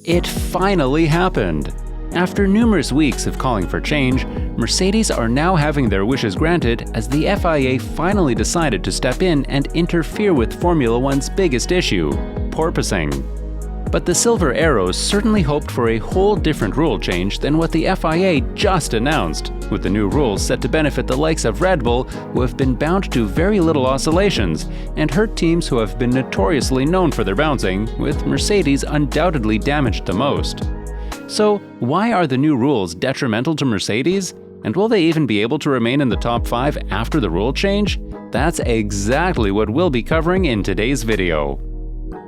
It finally happened! After numerous weeks of calling for change, Mercedes are now having their wishes granted as the FIA finally decided to step in and interfere with Formula One's biggest issue, porpoising. But the Silver Arrows certainly hoped for a whole different rule change than what the FIA just announced, with the new rules set to benefit the likes of Red Bull, who have been bound to very little oscillations, and hurt teams who have been notoriously known for their bouncing, with Mercedes undoubtedly damaged the most. So, why are the new rules detrimental to Mercedes? And will they even be able to remain in the top 5 after the rule change? That's exactly what we'll be covering in today's video.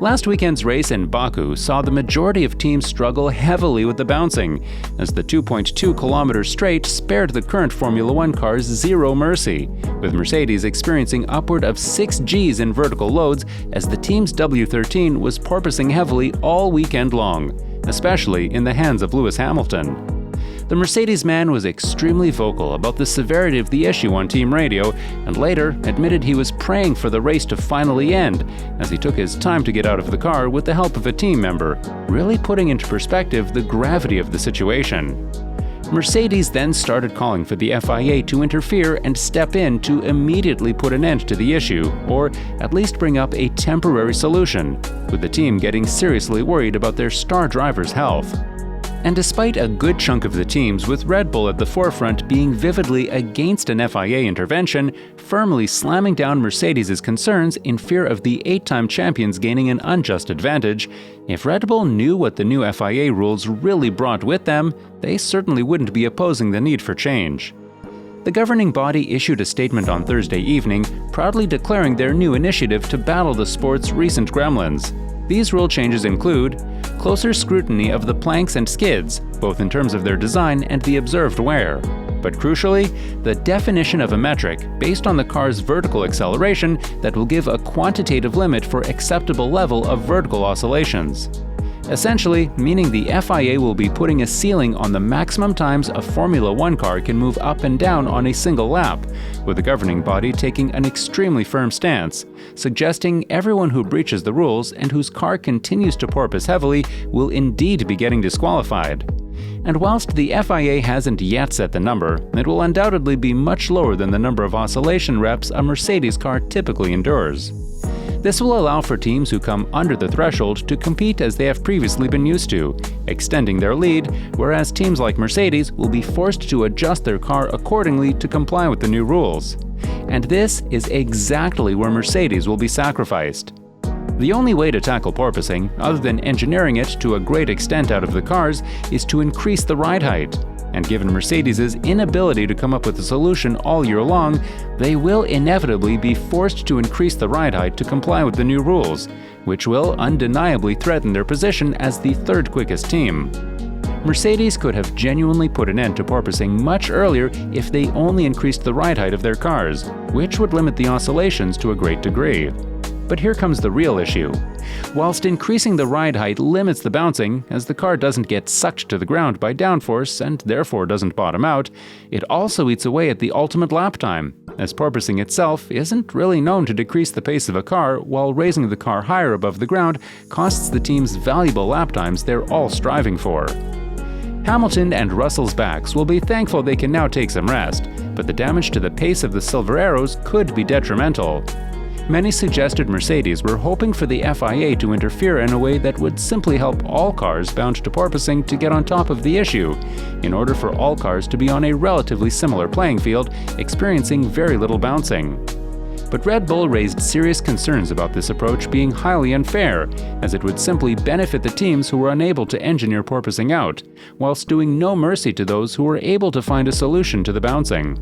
Last weekend's race in Baku saw the majority of teams struggle heavily with the bouncing, as the 2.2-kilometer straight spared the current Formula One cars zero mercy, with Mercedes experiencing upward of 6 Gs in vertical loads as the team's W13 was porpoising heavily all weekend long, especially in the hands of Lewis Hamilton. The Mercedes man was extremely vocal about the severity of the issue on team radio, and later admitted he was praying for the race to finally end, as he took his time to get out of the car with the help of a team member, really putting into perspective the gravity of the situation. Mercedes then started calling for the FIA to interfere and step in to immediately put an end to the issue, or at least bring up a temporary solution, with the team getting seriously worried about their star driver's health. And despite a good chunk of the teams with Red Bull at the forefront being vividly against an FIA intervention, firmly slamming down Mercedes' concerns in fear of the 8-time champions gaining an unjust advantage, if Red Bull knew what the new FIA rules really brought with them, they certainly wouldn't be opposing the need for change. The governing body issued a statement on Thursday evening, proudly declaring their new initiative to battle the sport's recent gremlins. These rule changes include closer scrutiny of the planks and skids, both in terms of their design and the observed wear, but crucially, the definition of a metric based on the car's vertical acceleration that will give a quantitative limit for acceptable level of vertical oscillations. Essentially, meaning the FIA will be putting a ceiling on the maximum times a Formula One car can move up and down on a single lap, with the governing body taking an extremely firm stance, suggesting everyone who breaches the rules and whose car continues to porpoise heavily will indeed be getting disqualified. And whilst the FIA hasn't yet set the number, it will undoubtedly be much lower than the number of oscillation reps a Mercedes car typically endures. This will allow for teams who come under the threshold to compete as they have previously been used to, extending their lead, whereas teams like Mercedes will be forced to adjust their car accordingly to comply with the new rules. And this is exactly where Mercedes will be sacrificed. The only way to tackle porpoising, other than engineering it to a great extent out of the cars, is to increase the ride height. And given Mercedes' inability to come up with a solution all year long, they will inevitably be forced to increase the ride height to comply with the new rules, which will undeniably threaten their position as the third quickest team. Mercedes could have genuinely put an end to porpoising much earlier if they only increased the ride height of their cars, which would limit the oscillations to a great degree. But here comes the real issue. Whilst increasing the ride height limits the bouncing, as the car doesn't get sucked to the ground by downforce and therefore doesn't bottom out, it also eats away at the ultimate lap time, as porpoising itself isn't really known to decrease the pace of a car, while raising the car higher above the ground costs the teams valuable lap times they're all striving for. Hamilton and Russell's backs will be thankful they can now take some rest, but the damage to the pace of the Silver Arrows could be detrimental. Many suggested Mercedes were hoping for the FIA to interfere in a way that would simply help all cars bound to porpoising to get on top of the issue, in order for all cars to be on a relatively similar playing field, experiencing very little bouncing. But Red Bull raised serious concerns about this approach being highly unfair, as it would simply benefit the teams who were unable to engineer porpoising out, whilst doing no mercy to those who were able to find a solution to the bouncing.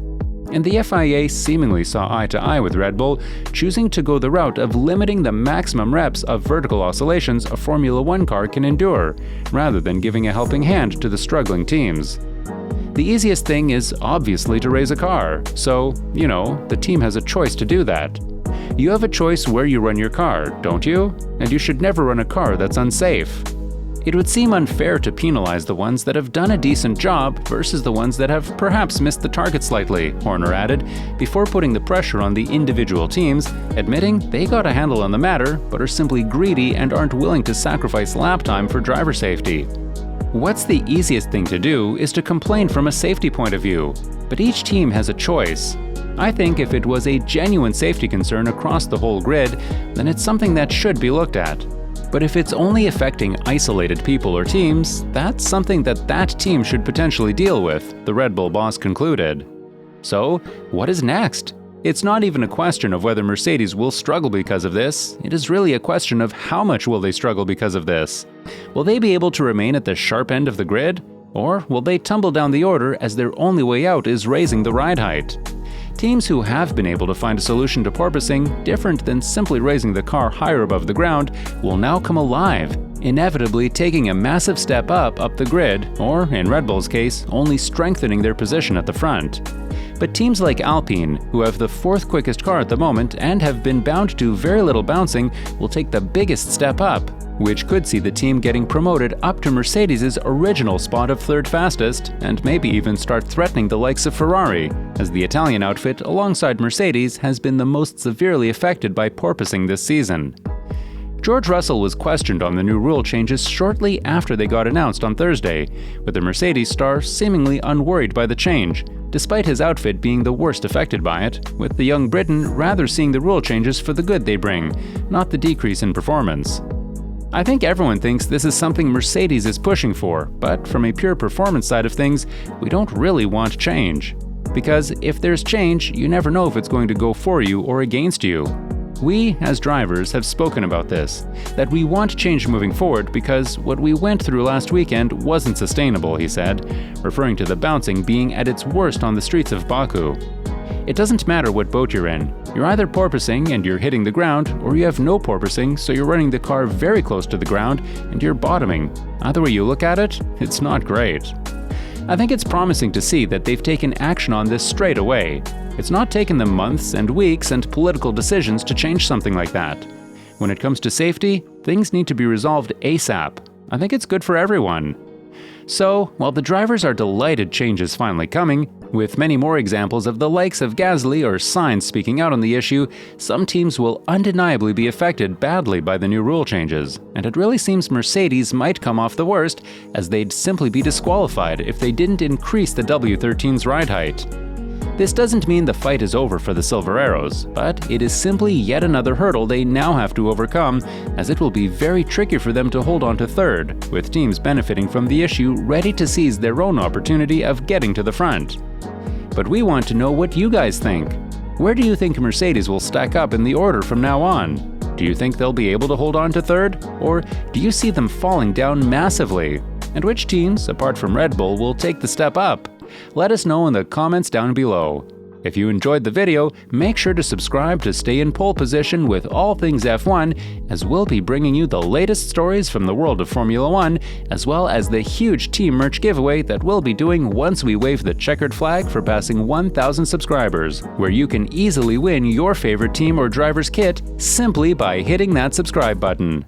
And the FIA seemingly saw eye to eye with Red Bull, choosing to go the route of limiting the maximum reps of vertical oscillations a Formula One car can endure, rather than giving a helping hand to the struggling teams. The easiest thing is obviously to raise a car, so, the team has a choice to do that. You have a choice where you run your car, don't you? And you should never run a car that's unsafe. It would seem unfair to penalize the ones that have done a decent job versus the ones that have perhaps missed the target slightly, Horner added, before putting the pressure on the individual teams, admitting they got a handle on the matter but are simply greedy and aren't willing to sacrifice lap time for driver safety. What's the easiest thing to do is to complain from a safety point of view, but each team has a choice. I think if it was a genuine safety concern across the whole grid, then it's something that should be looked at. But if it's only affecting isolated people or teams, that's something that team should potentially deal with, the Red Bull boss concluded. So, what is next? It's not even a question of whether Mercedes will struggle because of this, it is really a question of how much will they struggle because of this. Will they be able to remain at the sharp end of the grid? Or will they tumble down the order as their only way out is raising the ride height? Teams who have been able to find a solution to porpoising, different than simply raising the car higher above the ground, will now come alive, inevitably taking a massive step up the grid, or, in Red Bull's case, only strengthening their position at the front. But teams like Alpine, who have the fourth quickest car at the moment and have been bound to very little bouncing, will take the biggest step up, which could see the team getting promoted up to Mercedes' original spot of third fastest, and maybe even start threatening the likes of Ferrari, as the Italian outfit alongside Mercedes has been the most severely affected by porpoising this season. George Russell was questioned on the new rule changes shortly after they got announced on Thursday, with the Mercedes star seemingly unworried by the change, despite his outfit being the worst affected by it, with the young Briton rather seeing the rule changes for the good they bring, not the decrease in performance. I think everyone thinks this is something Mercedes is pushing for, but from a pure performance side of things, we don't really want change. Because if there's change, you never know if it's going to go for you or against you. We, as drivers, have spoken about this, that we want change moving forward because what we went through last weekend wasn't sustainable, he said, referring to the bouncing being at its worst on the streets of Baku. It doesn't matter what boat you're in. You're either porpoising and you're hitting the ground, or you have no porpoising, so you're running the car very close to the ground and you're bottoming. Either way you look at it, it's not great. I think it's promising to see that they've taken action on this straight away. It's not taken them months and weeks and political decisions to change something like that. When it comes to safety, things need to be resolved ASAP. I think it's good for everyone. So, while the drivers are delighted change is finally coming, with many more examples of the likes of Gasly or Sainz speaking out on the issue, some teams will undeniably be affected badly by the new rule changes, and it really seems Mercedes might come off the worst, as they'd simply be disqualified if they didn't increase the W13's ride height. This doesn't mean the fight is over for the Silver Arrows, but it is simply yet another hurdle they now have to overcome, as it will be very tricky for them to hold on to third, with teams benefiting from the issue ready to seize their own opportunity of getting to the front. But we want to know what you guys think. Where do you think Mercedes will stack up in the order from now on? Do you think they'll be able to hold on to third, or do you see them falling down massively? And which teams, apart from Red Bull, will take the step up? Let us know in the comments down below. If you enjoyed the video, make sure to subscribe to stay in pole position with all things F1, as we'll be bringing you the latest stories from the world of Formula 1, as well as the huge team merch giveaway that we'll be doing once we wave the checkered flag for passing 1,000 subscribers, where you can easily win your favorite team or driver's kit simply by hitting that subscribe button.